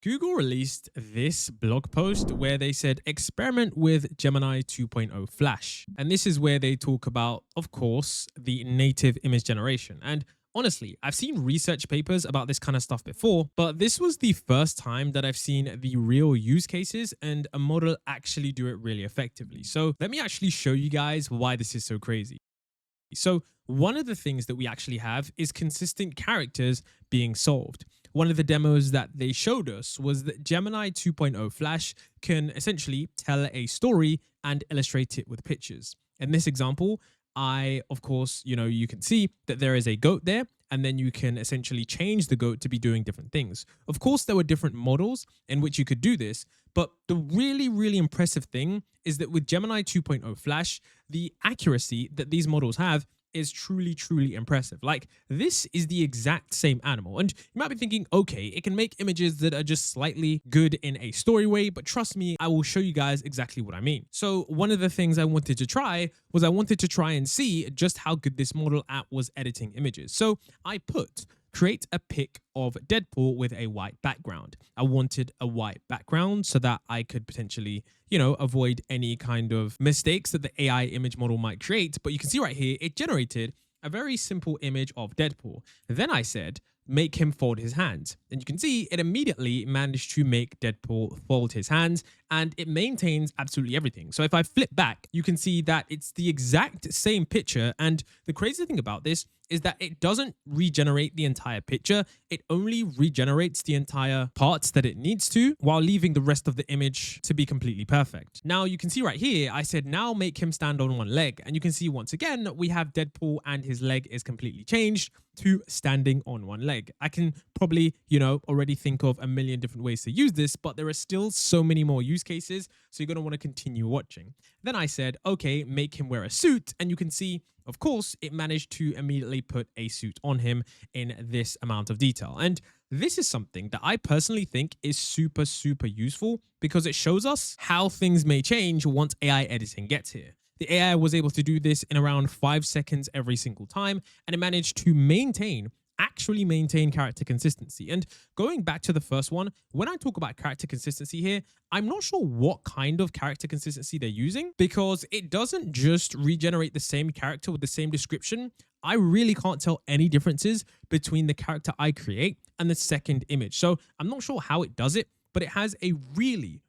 Google released this blog post where they said experiment with Gemini 2.0 Flash. And this is where they talk about, of course, the native image generation. And honestly, I've seen research papers about this kind of stuff before, but this was the first time that I've seen the real use cases and a model actually do it really effectively. So let me actually show you guys why this is so crazy. So one of the things that we actually have is consistent characters being solved. One of the demos that they showed us was that Gemini 2.0 Flash can essentially tell a story and illustrate it with pictures. In this example, of course, you can see that there is a goat there, and then you can essentially change the goat to be doing different things. Of course, there were different models in which you could do this, but the really, really impressive thing is that with Gemini 2.0 Flash, the accuracy that these models have is truly, truly impressive. Like, this is the exact same animal. And you might be thinking, okay, it can make images that are just slightly good in a story way, but trust me, I will show you guys exactly what I mean. So one of the things I wanted to try was I wanted to try and see just how good this model app was editing images. So I put create a pic of Deadpool with a white background. I wanted a white background so that I could potentially, avoid any kind of mistakes that the AI image model might create. But you can see right here, it generated a very simple image of Deadpool. Then I said, make him fold his hands. And you can see it immediately managed to make Deadpool fold his hands, and it maintains absolutely everything. So if I flip back, you can see that it's the exact same picture. And the crazy thing about this is that it doesn't regenerate the entire picture. It only regenerates the entire parts that it needs to, while leaving the rest of the image to be completely perfect. Now you can see right here, I said, now make him stand on one leg. And you can see once again, we have Deadpool and his leg is completely changed to standing on one leg. I can probably, already think of a million different ways to use this, but there are still so many more use cases. So you're going to want to continue watching. Then I said, okay, make him wear a suit. And you can see, of course, it managed to immediately put a suit on him in this amount of detail. And this is something that I personally think is super, super useful because it shows us how things may change once AI editing gets here. The AI was able to do this in around 5 seconds every single time, and it managed to actually maintain character consistency. And going back to the first one, when I talk about character consistency here, I'm not sure what kind of character consistency they're using because it doesn't just regenerate the same character with the same description. I really can't tell any differences between the character I create and the second image. So I'm not sure how it does it, but it has a really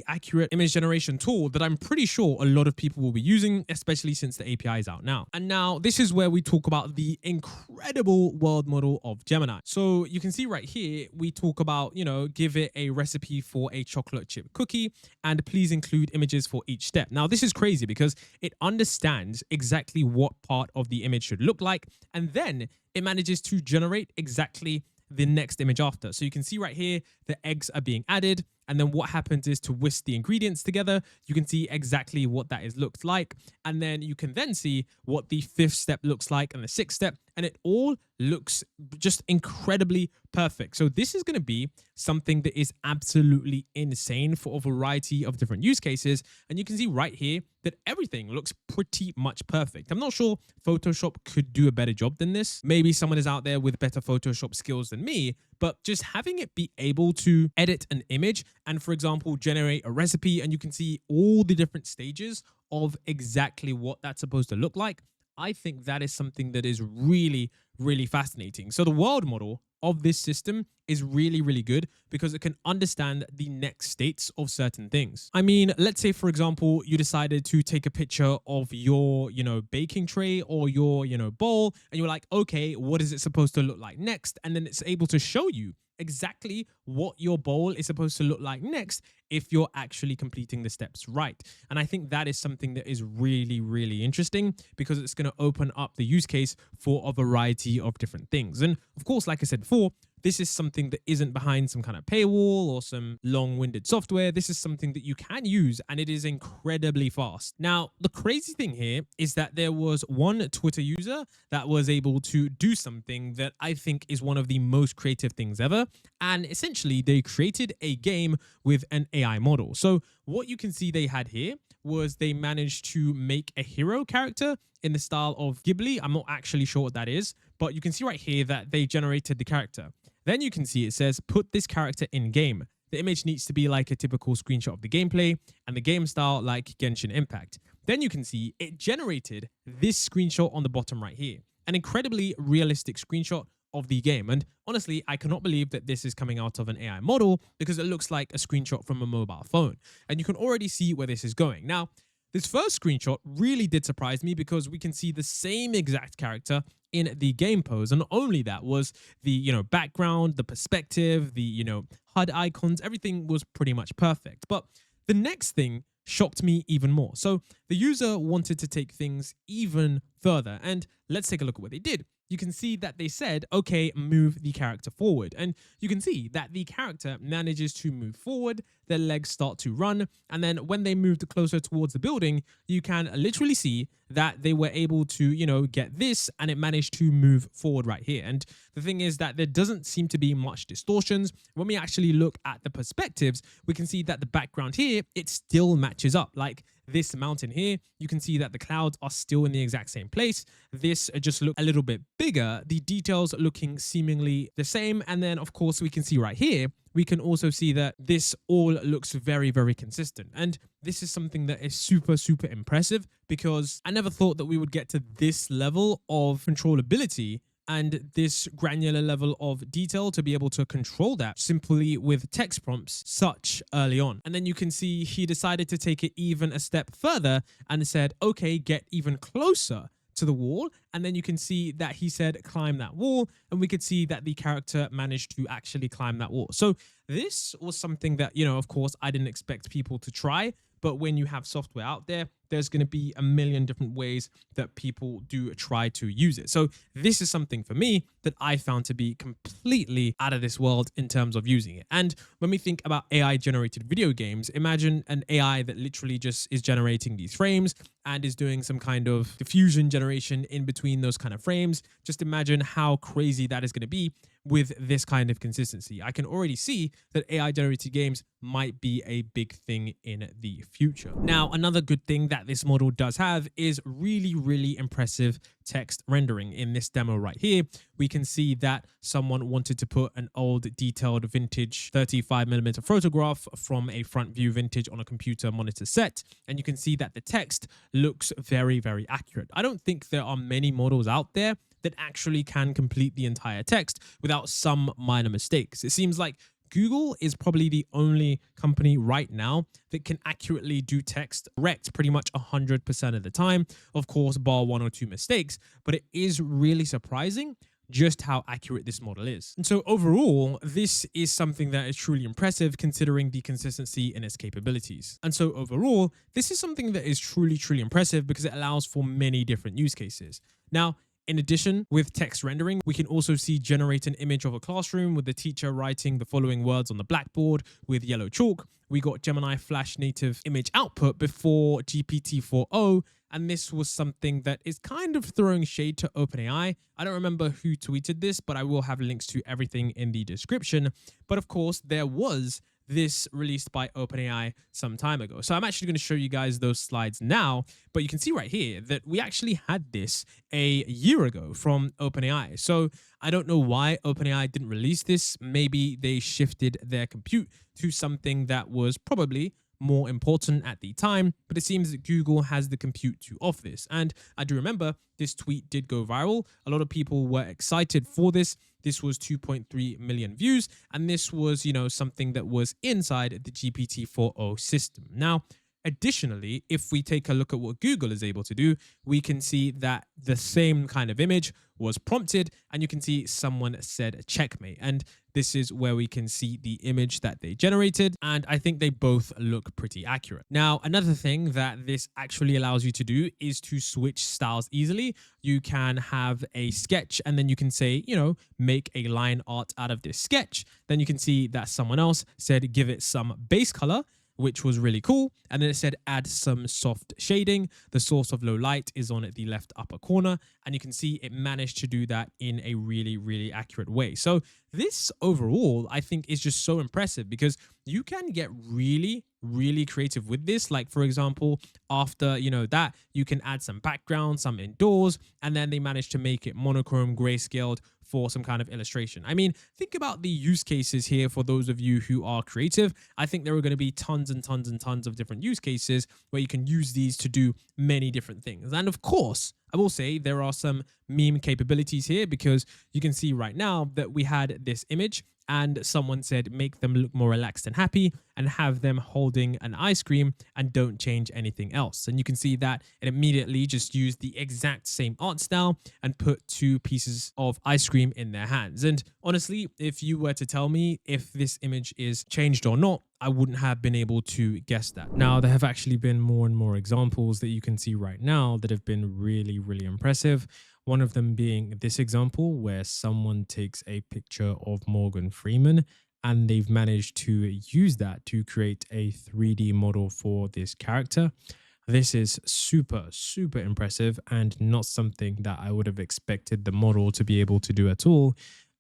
accurate image generation tool that I'm pretty sure a lot of people will be using, especially since the API is out now. And now this is where we talk about the incredible world model of Gemini. So you can see right here, we talk about, give it a recipe for a chocolate chip cookie and please include images for each step. Now this is crazy because it understands exactly what part of the image should look like. And then it manages to generate exactly the next image after. So you can see right here, the eggs are being added. And then what happens is to whisk the ingredients together, you can see exactly what that looks like. And then you can then see what the 5th step looks like and the 6th step. And it all looks just incredibly perfect. So this is going to be something that is absolutely insane for a variety of different use cases. And you can see right here that everything looks pretty much perfect. I'm not sure Photoshop could do a better job than this. Maybe someone is out there with better Photoshop skills than me, but just having it be able to edit an image and, for example, generate a recipe, and you can see all the different stages of exactly what that's supposed to look like. I think that is something that is really, really fascinating. So the world model of this system is really, really good because it can understand the next states of certain things. I mean, let's say, for example, you decided to take a picture of your, baking tray or your, bowl, and you're like, okay, what is it supposed to look like next? And then it's able to show you exactly what your bowl is supposed to look like next if you're actually completing the steps right. And I think that is something that is really, really interesting because it's going to open up the use case for a variety of different things. And of course, like I said before, this is something that isn't behind some kind of paywall or some long-winded software. This is something that you can use and it is incredibly fast. Now, the crazy thing here is that there was one Twitter user that was able to do something that I think is one of the most creative things ever. And essentially, they created a game with an AI model. So what you can see they had here was they managed to make a hero character in the style of Ghibli. I'm not actually sure what that is, but you can see right here that they generated the character. Then you can see it says, put this character in game. The image needs to be like a typical screenshot of the gameplay and the game style like Genshin Impact. Then you can see it generated this screenshot on the bottom right here. An incredibly realistic screenshot of the game. And honestly, I cannot believe that this is coming out of an AI model because it looks like a screenshot from a mobile phone. And you can already see where this is going. Now, this first screenshot really did surprise me because we can see the same exact character in the game pose. And not only that was the, background, the perspective, the, HUD icons, everything was pretty much perfect. But the next thing shocked me even more. So the user wanted to take things even further. And let's take a look at what they did. You can see that they said, okay, move the character forward. And you can see that the character manages to move forward, their legs start to run. And then when they moved closer towards the building, you can literally see that they were able to, get this and it managed to move forward right here. And the thing is that there doesn't seem to be much distortions. When we actually look at the perspectives, we can see that the background here, it still matches up. Like this mountain here, you can see that the clouds are still in the exact same place. This just looked a little bit bigger, the details looking seemingly the same. And then of course we can see right here, we can also see that this all looks very, very consistent. And this is something that is super, super impressive because I never thought that we would get to this level of controllability and this granular level of detail to be able to control that simply with text prompts such early on. And then you can see he decided to take it even a step further and said, okay, get even closer to the wall. And then you can see that he said, climb that wall. And we could see that the character managed to actually climb that wall. So this was something that, of course, I didn't expect people to try. But when you have software out there, there's going to be a million different ways that people do try to use it. So this is something for me that I found to be completely out of this world in terms of using it. And when we think about AI generated video games, imagine an AI that literally just is generating these frames and is doing some kind of diffusion generation in between those kind of frames. Just imagine how crazy that is going to be with this kind of consistency. I can already see that AI generated games might be a big thing in the future. Now, another good thing that this model does have is really, really impressive text rendering. In this demo right here, we can see that someone wanted to put an old detailed vintage 35mm photograph from a front view vintage on a computer monitor set. And you can see that the text looks very, very accurate. I don't think there are many models out there that actually can complete the entire text without some minor mistakes. It seems like Google is probably the only company right now that can accurately do text correct pretty much 100% of the time. Of course, bar one or two mistakes, but it is really surprising just how accurate this model is. And so overall, this is something that is truly impressive considering the consistency in its capabilities. And so overall, this is something that is truly, truly impressive because it allows for many different use cases. Now, in addition, with text rendering, we can also see generate an image of a classroom with the teacher writing the following words on the blackboard with yellow chalk. We got Gemini Flash native image output before GPT-4o, and this was something that is kind of throwing shade to OpenAI. I don't remember who tweeted this, but I will have links to everything in the description. But of course, there was this released by OpenAI some time ago. So I'm actually going to show you guys those slides now, but you can see right here that we actually had this a year ago from OpenAI. So I don't know why OpenAI didn't release this. Maybe they shifted their compute to something that was probably more important at the time, but it seems that Google has the compute to offer this. And I do remember this tweet did go viral. A lot of people were excited for this. This was 2.3 million views, and this was, something that was inside the GPT-4o system. Now, additionally, if we take a look at what Google is able to do, we can see that the same kind of image was prompted, and you can see someone said checkmate. And this is where we can see the image that they generated. And I think they both look pretty accurate. Now, another thing that this actually allows you to do is to switch styles easily. You can have a sketch and then you can say, make a line art out of this sketch. Then you can see that someone else said, give it some base color, which was really cool. And then it said, add some soft shading. The source of low light is on the left upper corner. And you can see it managed to do that in a really, really accurate way. So this overall, I think is just so impressive because you can get really, really creative with this. Like for example, after, that you can add some background, some indoors, and then they managed to make it monochrome, grayscaled, for some kind of illustration. I mean, think about the use cases here for those of you who are creative. I think there are going to be tons and tons and tons of different use cases where you can use these to do many different things. And of course, I will say there are some meme capabilities here, because you can see right now that we had this image and someone said make them look more relaxed and happy and have them holding an ice cream and don't change anything else. And you can see that it immediately just used the exact same art style and put two pieces of ice cream in their hands. And honestly, if you were to tell me if this image is changed or not, I wouldn't have been able to guess that. Now, there have actually been more and more examples that you can see right now that have been really, really impressive. One of them being this example where someone takes a picture of Morgan Freeman and they've managed to use that to create a 3D model for this character. This is super, super impressive and not something that I would have expected the model to be able to do at all.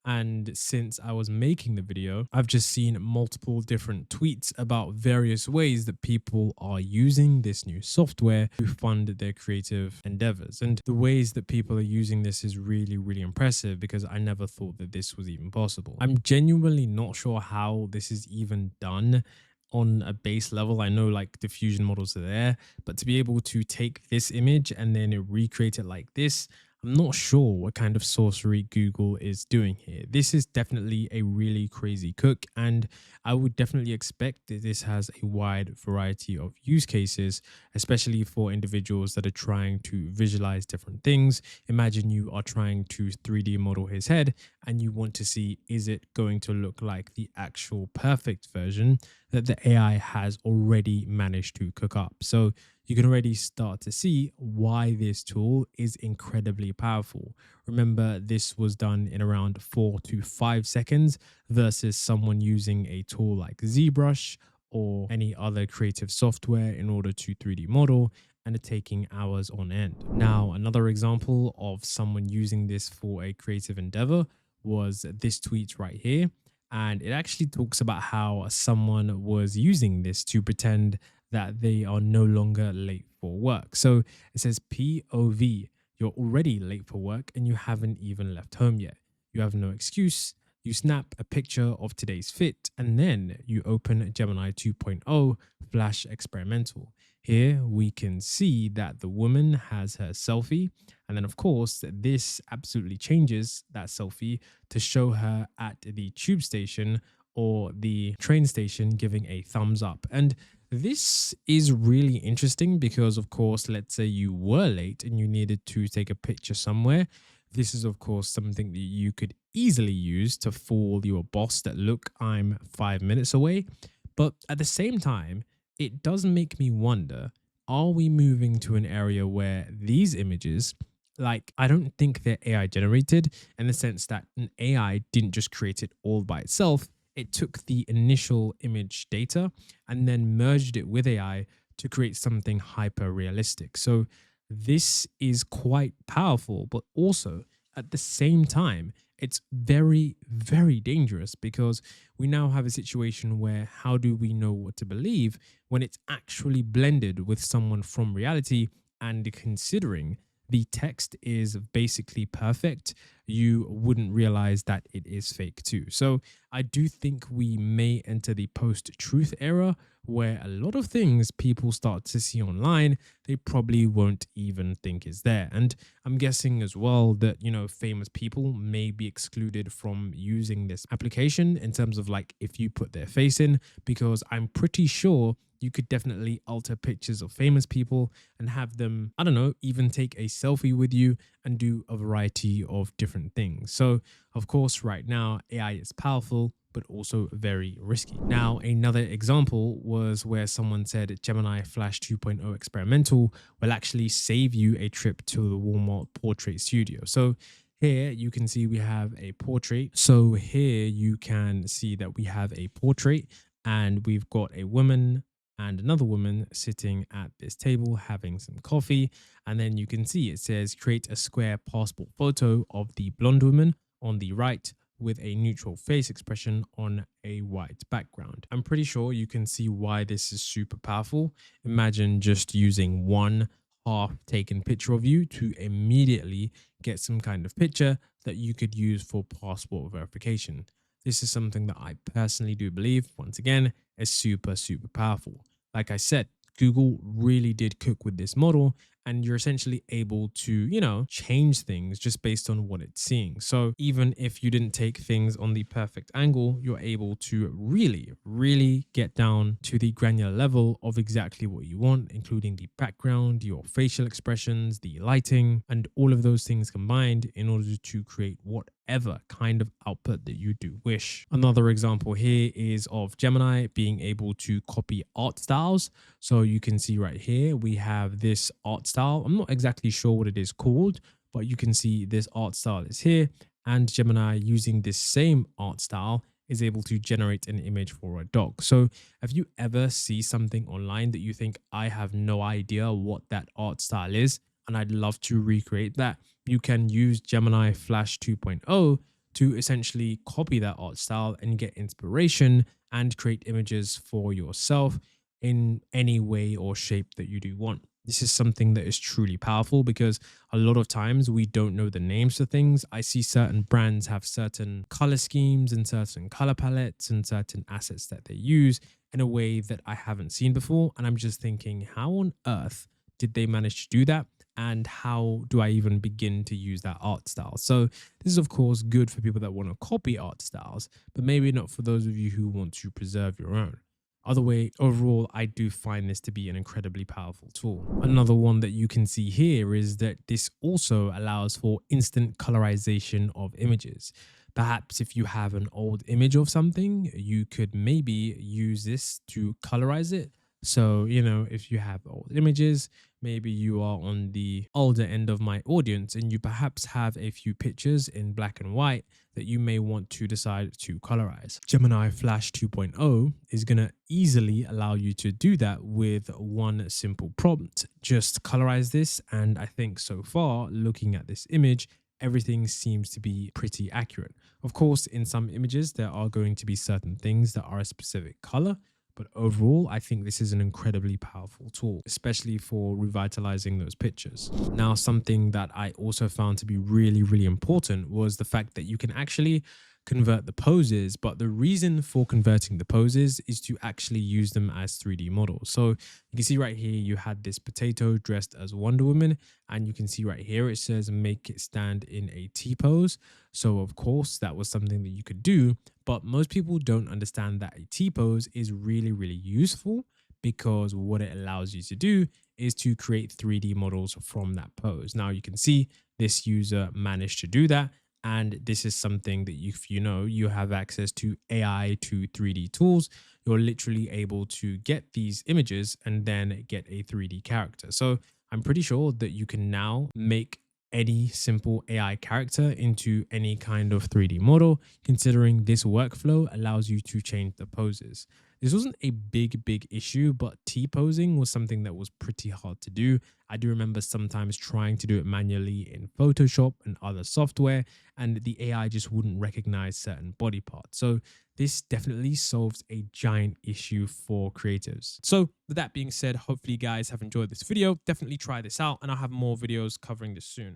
And since I was making the video, I've just seen multiple different tweets about various ways that people are using this new software to fund their creative endeavors. And the ways that people are using this is really, really impressive, because I never thought that this was even possible. I'm genuinely not sure how this is even done on a base level. I know like diffusion models are there, but to be able to take this image and then recreate it like this, I'm not sure what kind of sorcery Google is doing here. This is definitely a really crazy cook, and I would definitely expect that this has a wide variety of use cases, especially for individuals that are trying to visualize different things. Imagine you are trying to 3D model his head and you want to see, is it going to look like the actual perfect version that the AI has already managed to cook up? So you can already start to see why this tool is incredibly powerful. Remember, this was done in around 4 to 5 seconds versus someone using a tool like ZBrush or any other creative software in order to 3D model, and it taking hours on end. Now, another example of someone using this for a creative endeavor was this tweet right here. And it actually talks about how someone was using this to pretend that they are no longer late for work. So it says POV, you're already late for work and you haven't even left home yet. You have no excuse. You snap a picture of today's fit and then you open Gemini 2.0 Flash Experimental. Here we can see that the woman has her selfie. And then of course, this absolutely changes that selfie to show her at the tube station or the train station giving a thumbs up. And this is really interesting because, of course, let's say you were late and you needed to take a picture somewhere. This is, of course, something that you could easily use to fool your boss that, look, I'm 5 minutes away. But at the same time, it does make me wonder, are we moving to an area where these images, like, I don't think they're AI generated in the sense that an AI didn't just create it all by itself. It took the initial image data and then merged it with AI to create something hyper realistic. So this is quite powerful, but also at the same time, it's very, very dangerous, because we now have a situation where how do we know what to believe when it's actually blended with someone from reality? And considering the text is basically perfect, you wouldn't realize that it is fake too. So I do think we may enter the post-truth era where a lot of things people start to see online, they probably won't even think is there. And I'm guessing as well that, you know, famous people may be excluded from using this application in terms of like if you put their face in, because I'm pretty sure you could definitely alter pictures of famous people and have them, I don't know, even take a selfie with you and do a variety of different things. So, of course, right now, AI is powerful, but also very risky. Now, another example was where someone said Gemini Flash 2.0 Experimental will actually save you a trip to the Walmart portrait studio. So here you can see we have a portrait. So here you can see that we have a portrait and we've got a woman and another woman sitting at this table having some coffee. And then you can see it says create a square passport photo of the blonde woman on the right with a neutral face expression on a white background. I'm pretty sure you can see why this is super powerful. Imagine just using one half taken picture of you to immediately get some kind of picture that you could use for passport verification. This is something that I personally do believe, once again, is super, super powerful. Like I said, Google really did cook with this model, and you're essentially able to, change things just based on what it's seeing. So even if you didn't take things on the perfect angle, you're able to really, really get down to the granular level of exactly what you want, including the background, your facial expressions, the lighting, and all of those things combined in order to create whatever kind of output that you do wish. Another example here is of Gemini being able to copy art styles. So you can see right here, we have this art style. I'm not exactly sure what it is called, but you can see this art style is here, and Gemini, using this same art style, is able to generate an image for a dog. So if you ever see something online that you think, I have no idea what that art style is, and I'd love to recreate that, you can use Gemini Flash 2.0 to essentially copy that art style and get inspiration and create images for yourself in any way or shape that you do want. This is something that is truly powerful because a lot of times we don't know the names of things. I see certain brands have certain color schemes and certain color palettes and certain assets that they use in a way that I haven't seen before. And I'm just thinking, how on earth did they manage to do that? And how do I even begin to use that art style? So this is, of course, good for people that want to copy art styles, but maybe not for those of you who want to preserve your own. Other way, overall, I do find this to be an incredibly powerful tool. Another one that you can see here is that this also allows for instant colorization of images. Perhaps if you have an old image of something, you could maybe use this to colorize it. So, if you have old images, maybe you are on the older end of my audience and you perhaps have a few pictures in black and white that you may want to decide to colorize. Gemini Flash 2.0 is going to easily allow you to do that with one simple prompt. Just colorize this, and I think so far, looking at this image, everything seems to be pretty accurate. Of course, in some images, there are going to be certain things that are a specific color, but overall, I think this is an incredibly powerful tool, especially for revitalizing those pictures. Now, something that I also found to be really, really important was the fact that you can actually convert the poses, but the reason for converting the poses is to actually use them as 3D models. So you can see right here, you had this potato dressed as Wonder Woman, and you can see right here, it says make it stand in a T pose. So of course, that was something that you could do, but most people don't understand that a T pose is really, really useful because what it allows you to do is to create 3D models from that pose. Now you can see this user managed to do that. And this is something that if you have access to AI to 3D tools, you're literally able to get these images and then get a 3D character. So I'm pretty sure that you can now make any simple AI character into any kind of 3D model, considering this workflow allows you to change the poses. This wasn't a big issue, but T-posing was something that was pretty hard to do. I do remember sometimes trying to do it manually in Photoshop and other software, and the AI just wouldn't recognize certain body parts. So this definitely solves a giant issue for creatives. So with that being said, hopefully you guys have enjoyed this video. Definitely try this out, and I'll have more videos covering this soon.